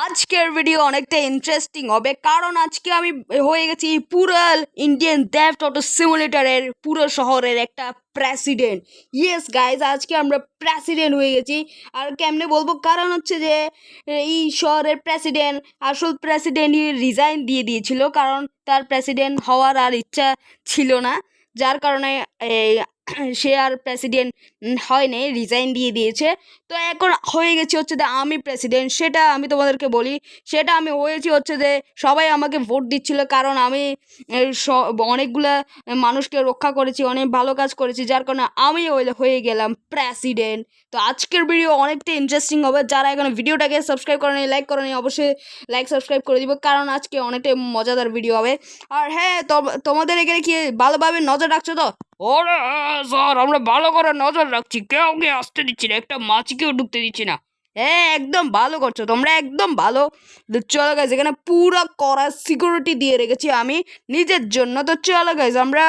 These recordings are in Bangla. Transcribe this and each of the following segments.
আজকের ভিডিও অনেকটা ইন্টারেস্টিং হবে, কারণ আজকে আমি হয়ে গেছি পুরো ইন্ডিয়ান ডেভট অটো সিমুলেটরের পুরো শহরের একটা প্রেসিডেন্ট। ইয়েস গাইজ, আজকে আমরা প্রেসিডেন্ট হয়ে গেছি। আর কেমনে বলবো, কারণ হচ্ছে যে এই শহরের প্রেসিডেন্ট, আসল প্রেসিডেন্টই রিজাইন দিয়ে দিয়েছিল, কারণ তার প্রেসিডেন্ট হওয়ার আর ইচ্ছা ছিল না, যার কারণে এই সে আর প্রেসিডেন্ট হয়নি, রিজাইন দিয়ে দিয়েছে। তো এখন হয়ে গেছি হচ্ছে যে আমি প্রেসিডেন্ট, সেটা আমি তোমাদেরকে বলি। সেটা আমি হয়েছি হচ্ছে যে সবাই আমাকে ভোট দিচ্ছিল, কারণ আমি অনেকগুলা মানুষকে রক্ষা করেছি, অনেক ভালো কাজ করেছি, যার কারণে আমি হয়ে গেলাম প্রেসিডেন্ট। তো আজকের ভিডিও অনেকটা ইন্টারেস্টিং হবে। যারা এখন ভিডিওটাকে সাবস্ক্রাইব করেনি, লাইক করেনি, অবশ্যই লাইক সাবস্ক্রাইব করে দিব, কারণ আজকে অনেকটা মজাদার ভিডিও হবে। আর হ্যাঁ, তোমাদের এখানে কি ভালোভাবে নজর রাখছো তো? ওরে স্যার, আমরা ভালো করে নজর রাখছি, কেউকে আসতে দিচ্ছি না, একটা মাছিকেও ঢুকতে দিচ্ছি না। হ্যাঁ, একদম ভালো করছো তোমরা, একদম ভালো। তো চলো গাইজ, এখানে পুরো কড়া সিকিউরিটি দিয়ে রেখেছি আমি নিজের জন্য। তো চলো গাইজ আমরা,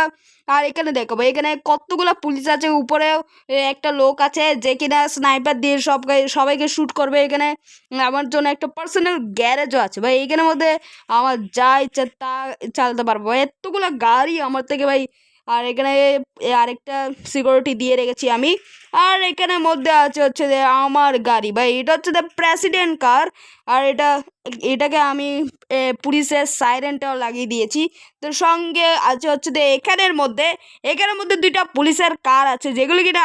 আর এখানে দেখো ভাই, এখানে কতগুলো পুলিশ আছে, উপরেও একটা লোক আছে যে কিনা স্নাইপার দিয়ে সবাইকে শ্যুট করবে। এখানে আমার জন্য একটা পার্সোনাল গ্যারেজও আছে ভাই, এখানের মধ্যে আমার যা ইচ্ছা তা চালাতে পারবো। এতগুলো গাড়ি আমার থেকে ভাই। আর এখানে আরেকটা সিকিউরিটি দিয়ে রেখেছি আমি। আর এখানের মধ্যে আছে হচ্ছে যে আমার গাড়ি ভাই, এটা হচ্ছে যে প্রেসিডেন্ট কার। আর এটাকে আমি পুলিশের সাইরেনটাও লাগিয়ে দিয়েছি। তো সঙ্গে আছে হচ্ছে যে এখানের মধ্যে দুইটা পুলিশের কার আছে, যেগুলো কিনা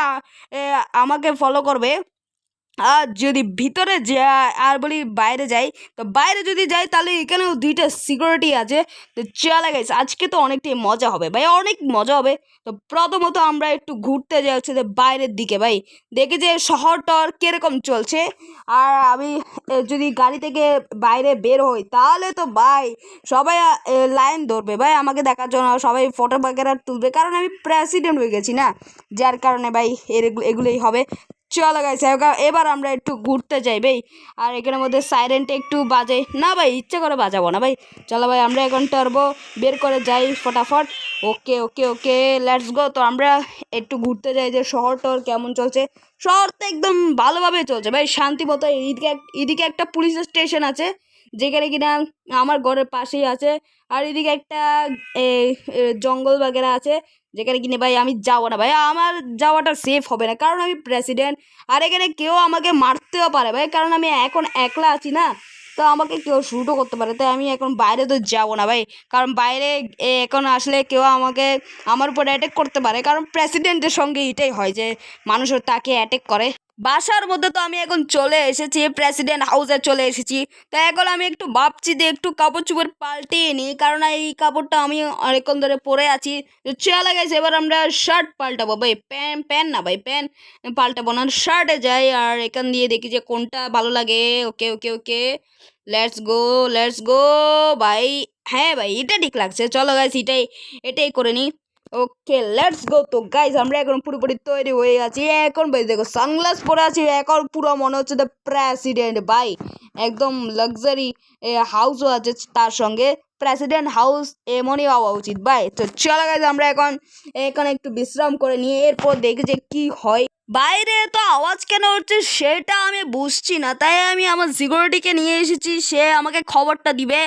আমাকে ফলো করবে। আর যদি ভিতরে আর বলি বাইরে যাই, তো বাইরে যদি যাই তাহলে এখানেও দুইটা সিকিউরিটি আছে। তো চলে গেছে, আজকে তো অনেকটাই মজা হবে ভাই, অনেক মজা হবে। তো প্রথমত আমরা একটু ঘুরতে যাই হচ্ছে যে বাইরের দিকে ভাই, দেখি যে শহরটার কিরকম চলছে। আর আমি যদি গাড়ি থেকে বাইরে বের হই, তাহলে তো ভাই সবাই লাইন ধরবে ভাই আমাকে দেখার জন্য, সবাই ফটো বাগেরা তুলবে, কারণ আমি প্রেসিডেন্ট হয়ে গেছি না, যার কারণে ভাই এগুলোই হবে। চলো গাইস, এবার আমরা একটু ঘুরতে যাই ভাই। আর এখানের মধ্যে সাইরেনটা একটু বাজে না ভাই, ইচ্ছে করে বাজাবো না ভাই। চলো ভাই, আমরা এখন টার্বো বের করে যাই ফটাফট। ওকে ওকে ওকে, লেটস গো। তো আমরা একটু ঘুরতে যাই যে শহর টহর কেমন চলছে। শহর তো একদম ভালোভাবে চলছে ভাই, শান্তি মতো। এদিকে একটা পুলিশ স্টেশন আছে, যেখানে কিনা আমার ঘরের পাশেই আছে। আর এদিকে একটা জঙ্গল বাগেরা আছে, যেখানে কিনে ভাই আমি যাবো না ভাই, আমার যাওয়াটা সেফ হবে না, কারণ আমি প্রেসিডেন্ট। আর এখানে কেউ আমাকে মারতেও পারে ভাই, কারণ আমি এখন একলা আছি না, তো আমাকে কেউ শ্যুটও করতে পারে। তাই আমি এখন বাইরে তো যাবো না ভাই, কারণ বাইরে এখন আসলে কেউ আমার উপর অ্যাটাক করতে পারে, কারণ প্রেসিডেন্টের সঙ্গে এটাই হয় যে মানুষের তাকে অ্যাটাক করে। বাসার মধ্যে তো আমি এখন চলে এসেছি, প্রেসিডেন্ট হাউসে চলে এসেছি। তো এখন আমি একটু ভাবছি যে একটু কাপড় চোপড় পাল্টিয়ে নিই, কারণ এই কাপড়টা আমি অনেকক্ষণ ধরে পরে আছি। তো চলে গেছে, এবার আমরা শার্ট পাল্টাবো ভাই, প্যান্ট না ভাই, প্যান্ট পাল্টাবো না, শার্টে যাই। আর এখান দিয়ে দেখি যে কোনটা ভালো লাগে। ওকে ওকে ওকে, লেটস গো লেটস গো ভাই। হ্যাঁ ভাই, এটা ঠিক লাগছে, চলো গাইস এটাই করে নিই। Okay let's go. তো গাইস, আমরা এখন পুরোপুরি তৈরি হয়ে আছি। এখন ভাই দেখো, সানগ্লাস পরে আছি, এখন পুরো মনে হচ্ছে দ্য প্রেসিডেন্ট ভাই। একদম লাক্সারি হাউসও আছে তার সঙ্গে। প্রেসিডেন্ট হাউস এমনই হওয়া উচিত ভাই। তো চলো গাইস, আমরা এখন একটু বিশ্রাম করে নিয়ে এরপর দেখি যে কি হয়। বাইরে তো আওয়াজ কেন হচ্ছে সেটা আমি বুঝছি না, তাই আমি আমার সিকিউরিটিকে নিয়ে এসেছি, সে আমাকে খবরটা দিবে।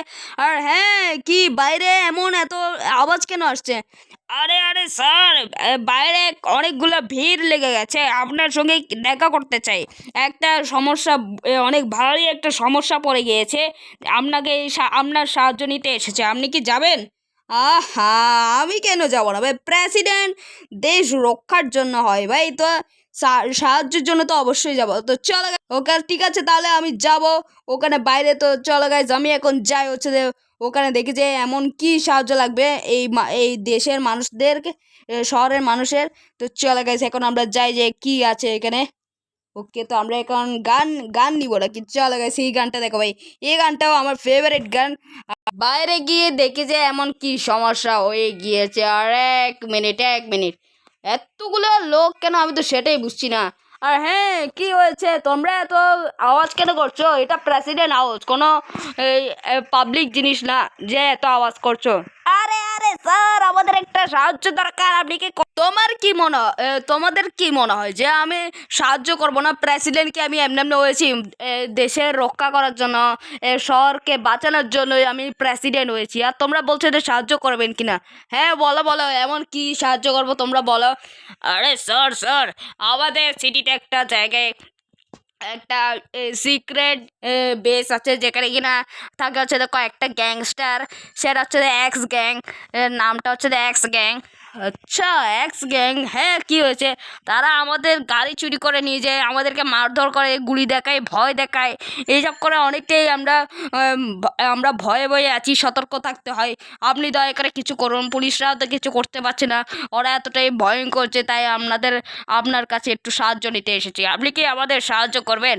আর হ্যাঁ, কি বাইরে এমন এত আওয়াজ কেন আসছে? আরে আরে স্যার, বাইরে অনেকগুলো ভিড় লেগে গেছে, আপনার সঙ্গে দেখা করতে চাই। একটা সমস্যা, অনেক ভারী একটা সমস্যা পড়ে গিয়েছে, আপনার সাহায্য নিতে এসেছে, আপনি কি যাবেন? আহা, আমি কেন যাব না ভাই, প্রেসিডেন্ট দেশ রক্ষার জন্য হয় ভাই, তো সাহায্যের জন্য তো অবশ্যই যাব। তো চলো ওকে, ঠিক আছে তাহলে আমি যাব ওখানে বাইরে। তো চলো গাইজ, আমি এখন যাই হচ্ছে যে ওখানে দেখি যে এমন কি সাহায্য লাগবে এই দেশের মানুষদেরকে, শহরের মানুষের। তো চলো গাইজ, এখন আমরা যাই যে কি আছে এখানে। ওকে, তো আমরা এখন গান গান নিব না কি, চলো গাইজ এই গানটা দেখো ভাই, এই গানটাও আমার ফেভারিট গান। বাইরে গিয়ে দেখি যে এমন কি সমস্যা হয়ে গিয়েছে। আর এক মিনিট, এতগুলো লোক কেন, আমি তো সেটাই বুঝছি না। আর হ্যাঁ, কি হয়েছে, তোমরা এত আওয়াজ কেন করছো? এটা প্রেসিডেন্ট হাউস, কোনো পাবলিক জিনিস না যে এত আওয়াজ করছো। আরে আরে স্যার আমাদের একটা সাহায্য দরকার, আপনি কি তোমাদের কি মনে হয় যে আমি সাহায্য করব না? প্রেসিডেন্টকে আমি এমনি এমনি হয়েছি দেশের রক্ষা করার জন্য, শহরকে বাঁচানোর জন্যই আমি প্রেসিডেন্ট হয়েছি, আর তোমরা বলছো যে সাহায্য করবেন কিনা? হ্যাঁ বলো বলো, এমন কি সাহায্য করবো তোমরা বলো। আরে স্যার স্যার, আমাদের সিটিতে একটা জায়গায় একটা সিক্রেট বেস আছে, যেখানে কিনা থাকে হচ্ছে কয়েকটা গ্যাংস্টার। সেটা হচ্ছে এক্স গ্যাং, নামটা হচ্ছে এক্স গ্যাং। আচ্ছা, এক্স গ্যাং, হ্যাঁ কি হয়েছে? তারা আমাদের গাড়ি চুরি করে নিয়ে যায়, আমাদেরকে মারধর করে, গুলি দেখায়, ভয় দেখায়, এইসব করে অনেকটাই আমরা ভয়ে ভয়ে আছি, সতর্ক থাকতে হয়। আপনি দয়া করে কিছু করুন, পুলিশরাও তো কিছু করতে পারছে না, ওরা এতটাই ভয়ঙ্কর যে তাই আপনার কাছে একটু সাহায্য নিতে এসেছি। আপনি কি আমাদের সাহায্য করবেন?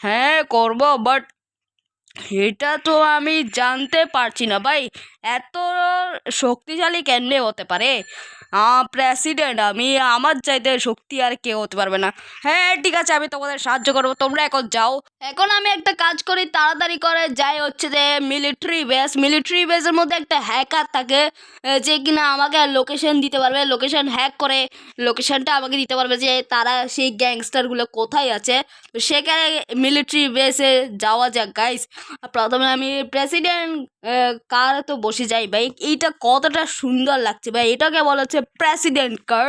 হ্যাঁ করব, বাট এটা তো আমি জানতে পারছি না ভাই, এত শক্তিশালী কেমনে হতে পারে? প্রেসিডেন্ট আমি, আমার চাইতে শক্তি আর কেউ হতে পারবে না। হ্যাঁ ঠিক আছে, আমি তোমাদের সাহায্য করবো, তোমরা এখন যাও। এখন আমি একটা কাজ করি, তাড়াতাড়ি করে যাই হচ্ছে যে মিলিটারি বেসের মধ্যে একটা হ্যাকার থাকে, যে কিনা আমাকে লোকেশন দিতে পারবে, লোকেশন হ্যাক করে লোকেশনটা আমাকে দিতে পারবে যে তারা সেই গ্যাংস্টারগুলো কোথায় আছে। তো সেখানে মিলিটারি বেসে যাওয়া যাক গাইস। প্রথমে আমি প্রেসিডেন্ট কার তো বসে যাই ভাই, এইটা কতটা সুন্দর লাগছে ভাই, এটাকে বলা হচ্ছে প্রেসিডেন্ট কার,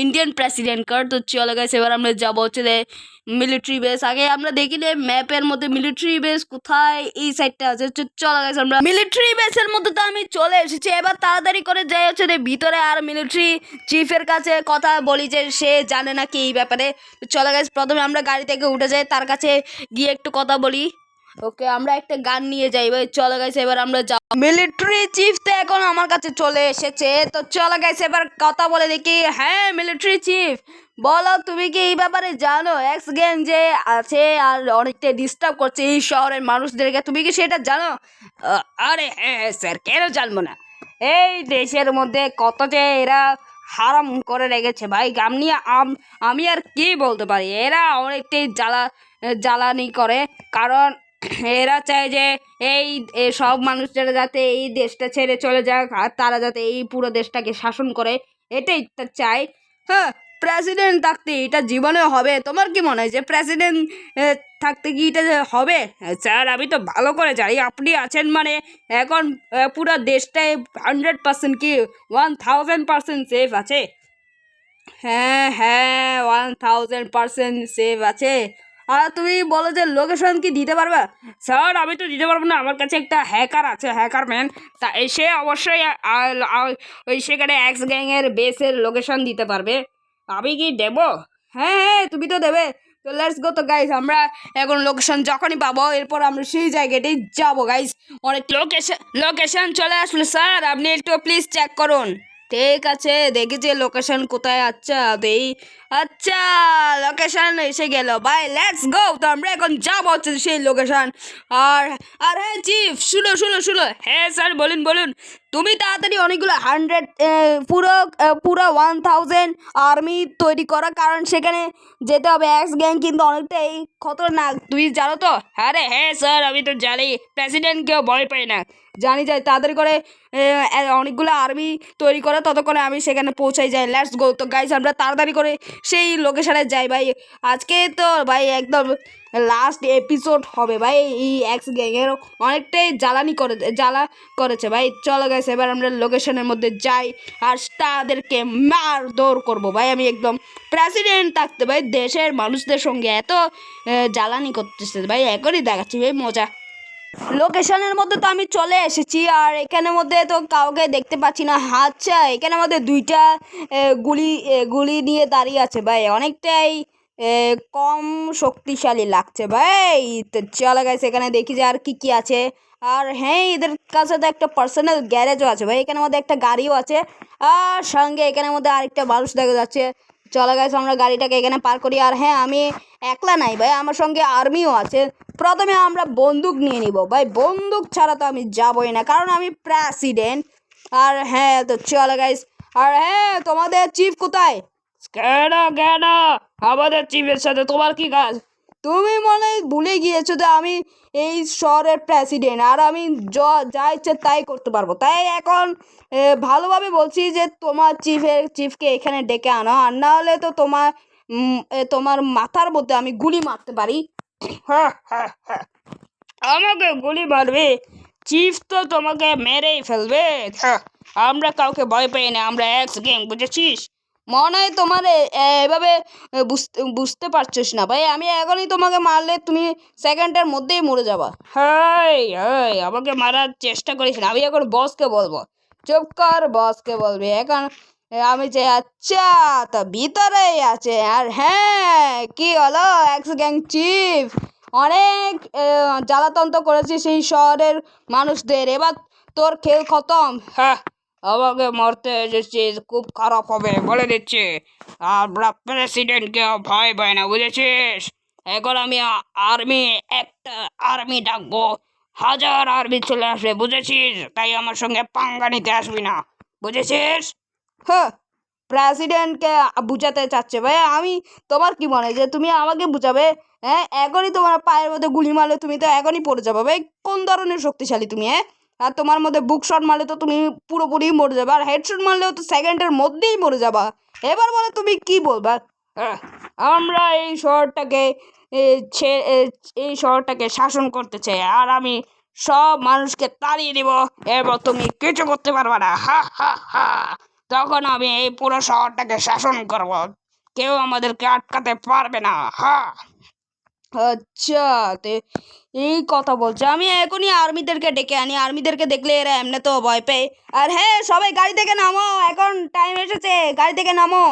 ইন্ডিয়ান প্রেসিডেন্ট কার। তো চলে গেছে, এবার আমরা যাবো হচ্ছে যে মিলিটারি বেস। আগে আমরা দেখি যে ম্যাপের মধ্যে মিলিটারি বেস কোথায়, এই সাইডটা আছে। চলে গেছে আমরা মিলিটারি বেসের মধ্যে, তো আমি চলে এসেছি। এবার তাড়াতাড়ি করে যাই হচ্ছে যে ভিতরে, আর মিলিটারি চিফের কাছে কথা বলি যে সে জানে নাকি এই ব্যাপারে। চলে গেছে, প্রথমে আমরা গাড়ি থেকে উঠে যাই, তার কাছে গিয়ে একটু কথা বলি। ওকে, আমরা একটা গান নিয়ে যাই ভাই। চলে গেছে, এবার আমরা যাব। মিলিটারি চিফ তো এখন আমার কাছে চলে এসেছে, তো চলে গেছে, এবার কথা বলে দেখি। হ্যাঁ মিলিটারি চিফ, বলো তুমি কি এই ব্যাপারে জানো? এক্স গ্যাং যে আছে আর অনেকটা ডিস্টার্ব করছে এই শহরের মানুষদেরকে, তুমি কি সেটা জানো? আরে হ্যাঁ হ্যাঁ স্যার, কেন জানবো না? এই দেশের মধ্যে কত যে এরা হারাম করে রেখেছে ভাই, আমি আর কি বলতে পারি, এরা অনেকটাই জ্বালানি করে। কারণ এরা চায় যে সব মানুষরা যাতে এই দেশটা ছেড়ে চলে যাক, আর তারা যাতে এই পুরো দেশটাকে শাসন করে, এটাই চায়। হ্যাঁ, প্রেসিডেন্ট থাকতে এটা জীবনে হবে? তোমার কি মনে হয় যে প্রেসিডেন্ট থাকতে কি এটা হবে? স্যার আমি তো ভালো করে জানি, আপনি আছেন মানে এখন পুরো দেশটাই 100% কি 1000% সেফ আছে। হ্যাঁ হ্যাঁ, 1000% সেভ আছে। আর তুমি বলো যে লোকেশন কি দিতে পারবে? স্যার আমি তো দিতে পারবো না, আমার কাছে একটা হ্যাকার আছে, হ্যাকার ম্যান, তা এসে অবশ্যই ওই সেখানে এক্স গ্যাংয়ের বেসের লোকেশন দিতে পারবে। আমি কি দেবো? হ্যাঁ হ্যাঁ তুমি তো দেবে। তো লেটস গো। তো গাইস আমরা এখন লোকেশন যখনই পাবো, এরপর আমরা সেই জায়গাটাই যাবো গাইস। অনেক লোকেশন চলে আসলো স্যার, আপনি একটু প্লিজ চেক করুন। ঠিক আছে, দেখি যে লোকেশন কোথায়। আচ্ছা দেই, আচ্ছা লোকেশন এসে গেল ভাই, লেটস গো। তো আমরা এখন যাবো হচ্ছে সেই লোকেশন। আর আর হ্যাঁ চিফ, শুনো শুনো শুনো। হ্যাঁ স্যার বলুন বলুন। তুমি তাড়াতাড়ি অনেকগুলো 100 পুরো পুরো 1000 আর্মি তৈরি করা, কারণ সেখানে যেতে হবে। এক্স গ্যাং কিন্তু অনেকটাই খতরনাক, তুমি জানো তো? আরে হ্যাঁ স্যার আমি তো জানি, প্রেসিডেন্ট কেউ ভয় পায় না, জানি যাই। তাড়াতাড়ি করে অনেকগুলো আর্মি তৈরি করে, ততক্ষণে আমি সেখানে পৌঁছাই যাই। Let's go. তো গাইস আমরা তাড়াতাড়ি করে সেই লোকেশনে যাই ভাই। আজকে তো ভাই একদম লাস্ট এপিসোড হবে ভাই, এই এক্স গ্যাংয়ের অনেকটাই জ্বালা করেছে ভাই। চলো গেছে, এবার আমরা লোকেশনের মধ্যে যাই আর তাদেরকে মারধর করবো ভাই। আমি একদম প্রেসিডেন্ট থাকতে ভাই দেশের মানুষদের সঙ্গে এত জ্বালানি করতেছে ভাই, এখনই দেখাচ্ছি ভাই মজা। লোকেশনের মধ্যে তো আমি চলে এসেছি, আর এখানের মধ্যে তো কাউকে দেখতে পাচ্ছি না। আচ্ছা এখানের মধ্যে দুইটা গুলি নিয়ে দাঁড়িয়ে আছে ভাই, অনেকটাই কম শক্তিশালী লাগছে ভাই। তো চলে গেছে, এখানে দেখি যে আর কি কি আছে। আর হ্যাঁ এদের কাছে তো একটা পার্সোনাল গ্যারেজও আছে ভাই, এখানের মধ্যে একটা গাড়িও আছে, আর সঙ্গে এখানের মধ্যে আরেকটা মানুষ দেখা যাচ্ছে। চলে গেছে, আমরা গাড়িটাকে এখানে পার করি। আর হ্যাঁ আমি একলা নাই ভাই, আমার সঙ্গে আর্মিও আছে। প্রথমে আমরা বন্দুক নিয়ে নিব ভাই, বন্দুক ছাড়া তো আমি যাবই না, কারণ আমি প্রেসিডেন্ট। আর হ্যাঁ তো চলো গাইস। আর হ্যাঁ তোমাদের চিফ কোথায়? কেন কেন, আমাদের চিফের সাথে তোমার কি কাজ? তুমি মনে হয় ভুলে গিয়েছো যে আমি এই শহরের প্রেসিডেন্ট, আর আমি যা ইচ্ছে তাই করতে পারবো। তাই এখন ভালোভাবে বলছি যে তোমার চিফকে এখানে ডেকে আনো, আর না হলে তো তোমার মাথার মধ্যে আমি গুলি মারতে পারি। হ্যাঁ হ্যাঁ হ্যাঁ, আমাকে গুলি মারবে? চিফ তো তোমাকে মেরেই ফেলবে। হ্যাঁ, আমরা কাউকে ভয় পাই না, আমরা এক্স গ্যাং, বুঝেছিস? মনে হয় তোমার এভাবে বুঝতে পারছিস না ভাই। আমি এখনই তোমাকে মারলে তুমি সেকেন্ডের মধ্যেই মরে যাবা। হাই হাই, আমাকে মারার চেষ্টা করিস না, আমি এখন বসকে বলবো। চুপ কর, বসকে বলবি এখন। আমি যে আচ্ছা, তা ভিতরেই আছে। আর হ্যাঁ, কি হলো এক্স গ্যাং চিফ? অনেক জ্বালাতন করেছি সেই শহরের মানুষদের, এবার তোর খেল খতম। হ্যাঁ, আমাকে মরতে এসেছিস, খুব খারাপ হবে বলে দিচ্ছি। আমরা প্রেসিডেন্টকে ভয় পায় না, বুঝেছিস? এখন আমি একটা আর্মি ডাকবো, 1000 আর্মি চলে আসবে, বুঝেছিস? তাই আমার সঙ্গে পাঙ্গা নিতে আসবি না, বুঝেছিস? হ্যাঁ, প্রেসিডেন্টকে বুঝাতে চাচ্ছে ভাই। আমি তোমার কি মনে হয় যে তুমি আমাকে বুঝাবে? হ্যাঁ, এখনই তোমার পায়ের মধ্যে গুলি মারলে তুমি তো এখনই পড়ে যাবে ভাই। কোন ধরনের শক্তিশালী তুমি? হ্যাঁ, আর তোমার মধ্যে বুক শট মারলে তো তুমি পুরোপুরি মরে যাবে, আর হেডশট মারলেও তো সেকেন্ডের মধ্যেই মরে যাবা। এবার বলে তুমি কি বলবা? আমরা এই শহরটাকে শাসন করতে চাই, আর আমি সব মানুষকে তাড়িয়ে দিব। এবার তুমি কিছু করতে পারবে না। হা হা হা, তখন আমি এই পুরো শহরটাকে শাসন করব, কেউ আমাদেরকে আটকাতে পারবে না। হা, আচ্ছা, এই কথা বলছে। আমি এখনই আর্মিদেরকে ডেকে আনি, আর্মিদেরকে দেখলে এরা এমনি তো ভয় পায়। আর হ্যাঁ, সবাই গাড়ি থেকে নামো, এখন টাইম এসেছে, গাড়ি থেকে নামো,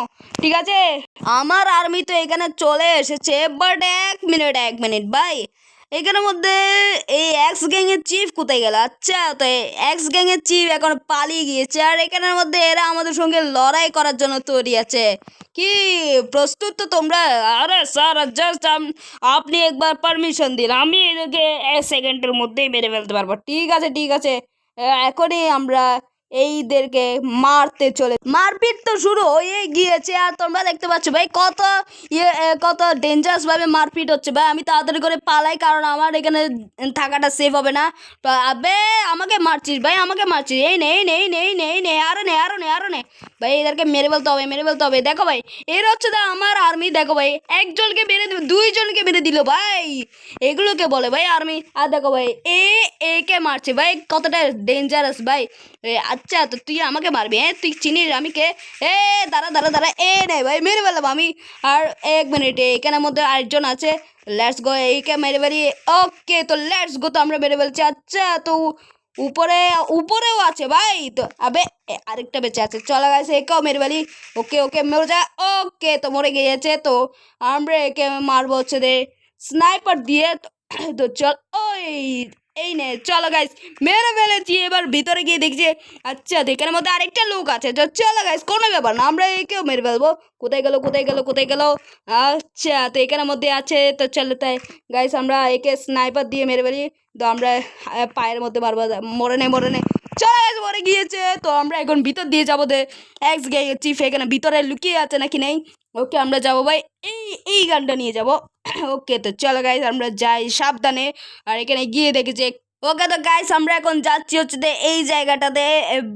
ঠিক আছে? আমার আর্মি তো এখানে চলে এসেছে, বাট এক মিনিট ভাই, এখানের মধ্যে এই এক্স গ্যাংয়ের চিফ কোথায় গেল? আচ্ছা, তো এক্স গ্যাংয়ের চিফ এখন পালিয়ে গিয়েছে, আর এখানের মধ্যে এরা আমাদের সঙ্গে লড়াই করার জন্য তৈরি আছে। কি প্রস্তুত তো তোমরা? আরে স্যার, জাস্ট আপনি একবার পারমিশন দিন, আমি এদেরকে 1 সেকেন্ডের মধ্যেই মেরে ফেলতে পারবো। ঠিক আছে ঠিক আছে, এখনই আমরা এইদেরকে মারতে চলে। মারপিট তো শুরু হয়ে গিয়েছে, আর তোমরা দেখতে পাচ্ছ ভাই কত ডেঞ্জারাস ভাবে মারপিট হচ্ছে ভাই। আমি তাড়াতাড়ি করে পালাই, কারণ আমার এখানে থাকাটা সেফ হবে না। তো আবে, আমাকে মারছিস ভাই, আমাকে মারছিস? এই নে এই নে এই নে এই নে এই নে, আরো নে ভাই, এদেরকে মেরে ফেলতে হবে। দেখো ভাই, এর হচ্ছে আমার আর্মি। দেখো ভাই, একজনকে মেরে দিল, 2জনকে মেরে দিল ভাই, এগুলোকে বলে ভাই আর্মি। আর দেখো ভাই, একে মারছে ভাই, কতটা ডেঞ্জারাস ভাই। আচ্ছা, তো তুই আমাকে মারবি? হ্যাঁ, তুই চিনিস আমি কে? দাঁড়া, এ নে ভাই, মেরে ফেললাম আমি। আর 1 মিনিট, এখানের মধ্যে আরেকজন আছে, লেটস গো, এইকে মেরে ফেলি। ওকে, তো লেটস গো, তো আমরা মেরে ফেলছি। আচ্ছা, তো উপরেও আছে ভাই, তো আবে আরেকটা বেঁচে আছে, চলা গেছে, একেও মেরে ফেলি। ওকে মরে যা। ওকে, তো মরে গিয়েছে। তো আমরা একে মারবো হচ্ছে স্নাইপার দিয়ে। তো চল, এই নে, চলো গাইস, মেরে ফেলেছি। এবার ভিতরে গিয়ে দেখছি, আচ্ছা, তো এখানের মধ্যে আরেকটা লোক আছে। তো চলো গাইস, কোনো ব্যাপার না, আমরা একেও মেরে ফেলবো। কোথায় গেল? আচ্ছা, তো এখানের মধ্যে আছে। তো চলো, তাই গাইস, আমরা একে স্নাইপার দিয়ে মেরে ফেলি। তো আমরা পায়ের মধ্যে মারবো। মরে নে চলো গাইস, মরে গিয়েছে। তো আমরা এখন ভিতর দিয়ে যাবো, এক্স চিফ এখানে ভিতরে লুকিয়ে আছে নাকি নেই। ওকে, আমরা যাবো ভাই, এই গানটা নিয়ে যাবো। ওকে, তো চলো গাইস, আমরা যাই সাবধানে। আর এখানে গিয়ে দেখেছি। ওকে, তো গাইস, আমরা এখন যাচ্ছি হচ্ছে এই জায়গাটাতে,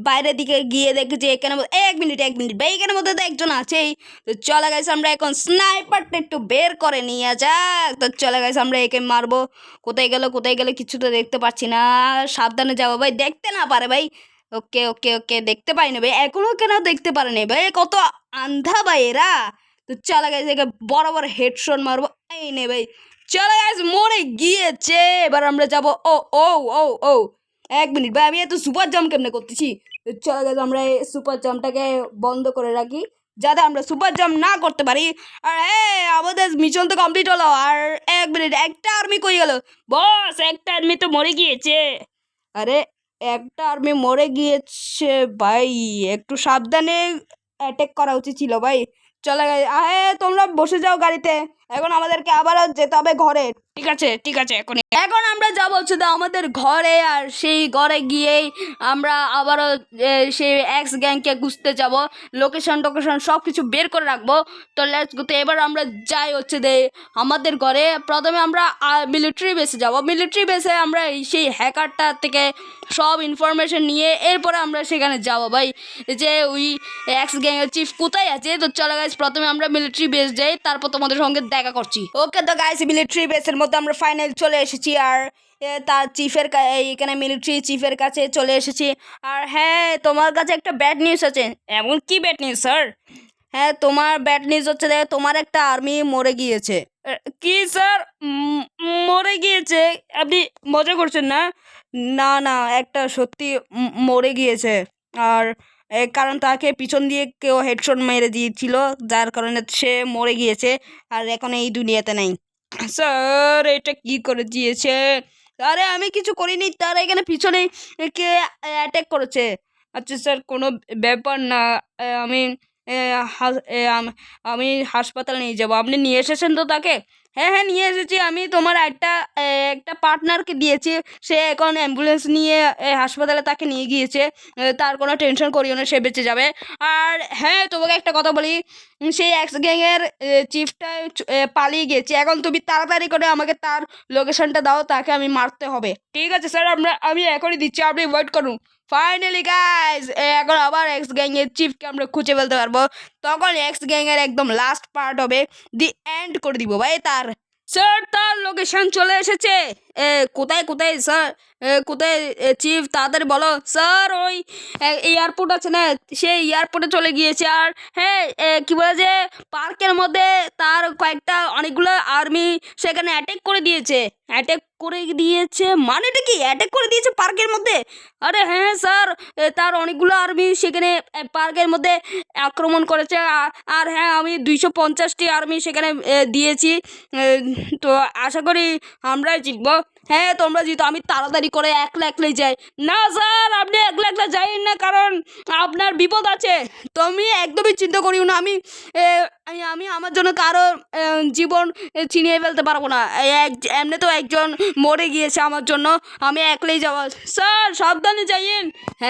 বাইরের দিকে গিয়ে দেখেছি এখানে 1 মিনিট ভাই, এখানের মধ্যে তো একজন আছেই। তো চলো গাইস, আমরা এখন স্নাইপারটা একটু বের করে নিয়ে যাক। তো চলো গাইস, আমরা একে মারবো। কোথায় গেল কিছু তো দেখতে পাচ্ছি না। সাবধানে যাবো ভাই, দেখতে না পারে ভাই। ওকে, দেখতে পাইনি ভাই, এখনো কেন দেখতে পারেনি ভাই? কত আন্ধা ভাই এরা। তো চলো গাইস, একে বড় হেডশট মারবো। এই নে ভাই, চলো গাইস, মরে গিয়েছে। এবার আমরা যাবো। ও 1 মিনিট ভাই, আমি এত সুপার জাম্প কেমনে করতেছি? তো চলো গাইস, আমরা এই সুপার জাম্পটাকে বন্ধ করে রাখি, যাতে আমরা সুপার জাম্প না করতে পারি। আর আমাদের মিশন তো কমপ্লিট হলো। আর 1 মিনিট, একটা আর্মি কই গেল? বস, একটা আর্মি তো মরে গিয়েছে। আরে, একটা আর্মি মরে গিয়েছে ভাই, একটু সাবধানে অ্যাটাক করা উচিত ছিল ভাই। চলে গাইস, তোমরা বসে যাও গাড়িতে, এখন আমাদেরকে আবারও যেতে হবে ঘরে। ঠিক আছে এখন আমরা যাব হচ্ছে আমাদের ঘরে, আর সেই ঘরে গিয়েই আমরা আবারও সেই এক্স গ্যাংকে খুঁজতে যাব, লোকেশন সব কিছু বের করে রাখবো। তো লেটস গো। তো এবার আমরা যাই হচ্ছে আমাদের ঘরে। প্রথমে আমরা মিলিটারি বেসে যাব। মিলিটারি বেসে আমরা সেই হ্যাকারটা থেকে সব ইনফরমেশন নিয়ে এরপরে আমরা সেখানে যাব ভাই, যে ওই এক্স গ্যাংয়ের চিফ কোথায় আছে। তো চলো গাইস, প্রথমে আমরা মিলিটারি বেস যাই, তারপর তোমাদের সঙ্গে দেখা করছি। ওকে তো গাইস, মিলিটারি বেসের মধ্যে আমরা ফাইনাল চলে এসেছি, আর তার চিফের এইখানে মিলিটারি চিফের কাছে চলে এসেছি। আর হ্যাঁ, তোমার কাছে একটা ব্যাড নিউজ আছে। এমন কি ব্যাড নিউজ স্যার? হ্যাঁ, তোমার ব্যাড নিউজ হচ্ছে তোমার একটা আর্মি মরে গিয়েছে। কি স্যার, মরে গিয়েছে? আপনি মজা করছেন না? না না, একটা সত্যি মরে গিয়েছে। আর কারণ তাকে পিছন দিয়ে কেউ হেডশট মেরে দিয়েছিল, যার কারণে সে মরে গিয়েছে, আর এখন এই দুনিয়াতে নেই। স্যার, এটা কি করে দিয়েছে? আরে আমি কিছু করিনি, তার এখানে পিছনে কে অ্যাটাক করেছে। আচ্ছা স্যার, কোনো ব্যাপার না। আমি আমি হাসপাতালে নিয়ে যাব। আপনি নিয়ে এসেছেন তো তাকে? হ্যাঁ নিয়ে এসেছি। আমি তোমার একটা পার্টনারকে দিয়েছি, সে এখন অ্যাম্বুলেন্স নিয়ে হাসপাতালে তাকে নিয়ে গিয়েছে। তার কোনো টেনশন করিও না, সে বেঁচে যাবে। আর হ্যাঁ, তোমাকে একটা কথা বলি, সেই এক্স গ্যাংয়ের চিফটা পালিয়ে গিয়েছে। এখন তুমি তাড়াতাড়ি করে আমাকে তার লোকেশনটা দাও, তাকে আমি মারতে হবে। ঠিক আছে স্যার, আমি এখনই দিচ্ছি, আপনি ওয়েট করুন। ফাইনালি গাইজ, এখন আবার এক্স গ্যাংয়ের চিফকে আমরা খুঁজে ফেলতে পারবো। তখন এক্স গ্যাংয়ের একদম লাস্ট পার্ট হবে, দি এন্ড করে দিব ভাই তার। স্যার, তার লোকেশন চলে এসেছে। কোথায় স্যার? কোথায় চিফ, তাড়াতাড়ি বলো। স্যার, ওই এয়ারপোর্ট আছে না, সেই এয়ারপোর্টে চলে গিয়েছে। আর হ্যাঁ, কি বলে যে পার্কের মধ্যে তার অনেকগুলো আর্মি সেখানে অ্যাটাক করে দিয়েছে। মানেটা কি? অ্যাটাক করে দিয়েছে পার্কের মধ্যে? আরে হ্যাঁ স্যার, তার অনেকগুলো আর্মি সেখানে পার্কের মধ্যে আক্রমণ করেছে। আর হ্যাঁ, আমি 250টি আর্মি সেখানে দিয়েছি। তো আশা করি আমরাই জিতবো। হ্যাঁ, তোমরা জিতো। আমি তাড়াতাড়ি করে একলাই যাই। না স্যার, আপনি একলা যাইন না, কারণ আপনার বিপদ আছে। তুমি একদমই চিন্তা করিও না। আমি আমার জন্য কারো জীবন ছিনিয়ে ফেলতে পারবো না। এমনিতেও একজন মরে গিয়েছে আমার জন্য। আমি একলাই যাবো। স্যার, সাবধানে যাইয়েন।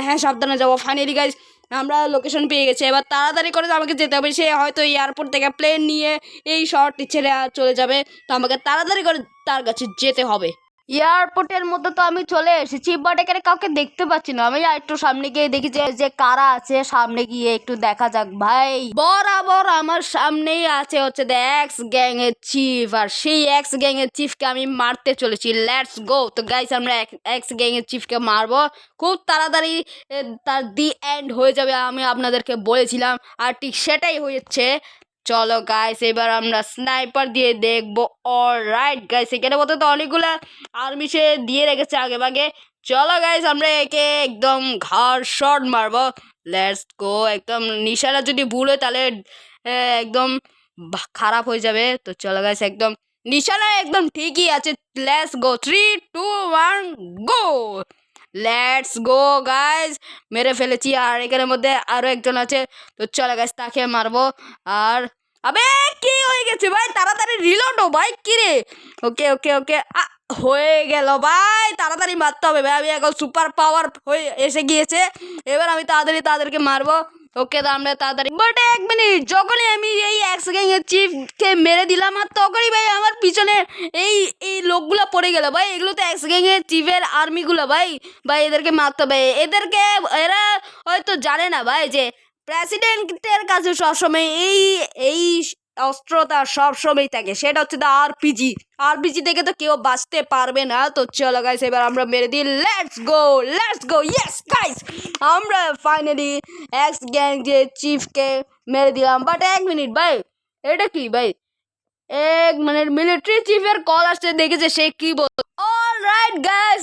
হ্যাঁ সাবধানে যাবো। ফাইনালি গাইজ, আমরা লোকেশন পেয়ে গেছি। এবার তাড়াতাড়ি করে আমাকে যেতে হবে। সে হয়তো এয়ারপোর্ট থেকে প্লেন নিয়ে এই শহরটি ছেড়ে চলে যাবে। তো আমাকে তাড়াতাড়ি করে তার কাছে যেতে হবে। এয়ারপোর্টের মধ্যে তো আমি চলে এসেছি, বাট এখানে কাউকে দেখতে পাচ্ছি না। আমি একটু সামনে গিয়ে দেখি যে কারা আছে। সামনে গিয়ে একটু দেখা যাক। ভাই, বরাবর আমার সামনেই আছে হচ্ছে এক্স গ্যাং এর চিফ, আর সেই এক্স গ্যাং এর চিফকে আমি মারতে চলেছি। Let's go. তো গাইস, আমরা এক্স গ্যাং এর চিফকে মারবো খুব তাড়াতাড়ি। তার দি এন্ড হয়ে যাবে, আমি আপনাদেরকে বলেছিলাম, আর ঠিক সেটাই হয়েছে। চলো গাইস, এবার আমরা স্নাইপার দিয়ে দেখবো। অলরাইট গাইস, এখানে মতো তো অনেকগুলা আর্মি সে দিয়ে রেখেছে আগে ভাগে। চলো গাইস, আমরা একে একদম ঘাড় শট মারবো। Let's go. একদম নিশানা যদি ভুল হয় তাহলে একদম খারাপ হয়ে যাবে। তো চলো গাইস, একদম নিশানা একদম ঠিকই আছে। Let's go. 3 2 1 go. Let's go guys, মেরে ফেলেছি। আর এখানের মধ্যে আরো একজন আছে। তো চলো গাইস, তাকে মারবো। আর আবে, কি হয়ে গেছে ভাই? তাড়াতাড়ি রিলোড ও ভাই। কি রে? ওকে হয়ে গেল ভাই। তাড়াতাড়ি মারতে হবে ভাই। আমি এখন সুপার পাওয়ার হয়ে এসে গিয়েছে। এবার আমি তাদেরকে মারবো। ওকে, তো আমরা তাড়াতাড়ি। বাট এক মিনিট, যখনই আমি এই এক্স গ্যাং এর চিফকে মেরে দিলাম, আর তখনই ভাই আমার পিছনে এই এই লোকগুলো পড়ে গেল ভাই। এগুলো তো এক্স গ্যাং এর চিফের আর্মিগুলো ভাই। এদেরকে মারতে হবে। এরা হয়তো জানে না ভাই যে প্রেসিডেন্টের কাছে সবসময় এই অস্ত্রটা সবসময় থাকে, সেটা হচ্ছে আরপিজি থেকে তো কেউ বাঁচতে পারবে না। তো চলো গাইস, এবার আমরা মেরে দিই। লেটস গো ইয়েস গাইস, আমরা ফাইনালি এক্স গ্যাং যে চিফকে মেরে দিলাম। বাট এক মিনিট ভাই, এটা কি ভাই? এক মিনিট, মিলিটারি চিফের কল আসছে, দেখেছে সে কি বল। অলরাইট গাইস,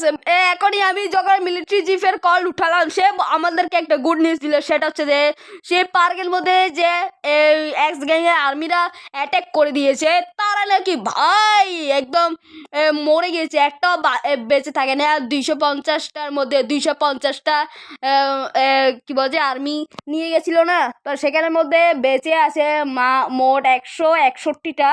এখনই আমি যখন মিলিটারি চিফের কল উঠালাম, সে আমাদেরকে একটা গুড নিউজ দিল। সেটা হচ্ছে যে সে পার্কের মধ্যে যে এক্স গ্যাংয়ের আর্মিরা অ্যাটাক করে দিয়েছে, তারা নাকি ভাই একদম মরে গিয়েছে। একটাও বেঁচে থাকে না। আর 250টার মধ্যে 250টা কি বলছে আর্মি নিয়ে গেছিল না, তো সেখানের মধ্যে বেঁচে আছে মোট 161টা।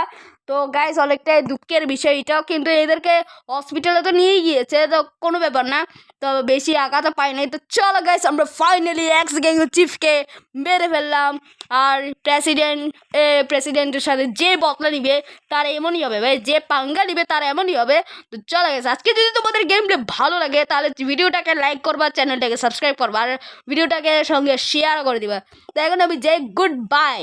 তো গাইস অনেকটাই দুঃখের বিষয় এটাও, কিন্তু এদেরকে হসপিটালে তো নিয়ে গিয়েছে, তো কোনো ব্যাপার না, তো বেশি আঘাত পাই নাই। তো চলো গাইস আমরা ফাইনালি এক্স গ্যাং চিফকে মেরে ফেললাম। আর প্রেসিডেন্টের সাথে যে বদলা নিবে তার এমনই হবে ভাই, যে পাঙ্গা নিবে তার এমনই হবে। তো চলো গাইস, আজকে যদি তোমাদের গেম প্লে ভালো লাগে তাহলে ভিডিওটাকে লাইক করবা, চ্যানেলটাকে সাবস্ক্রাইব করবা, আর ভিডিওটাকে সঙ্গে শেয়ার করে দিবা। তো এখন আমি যাই, গুড বাই।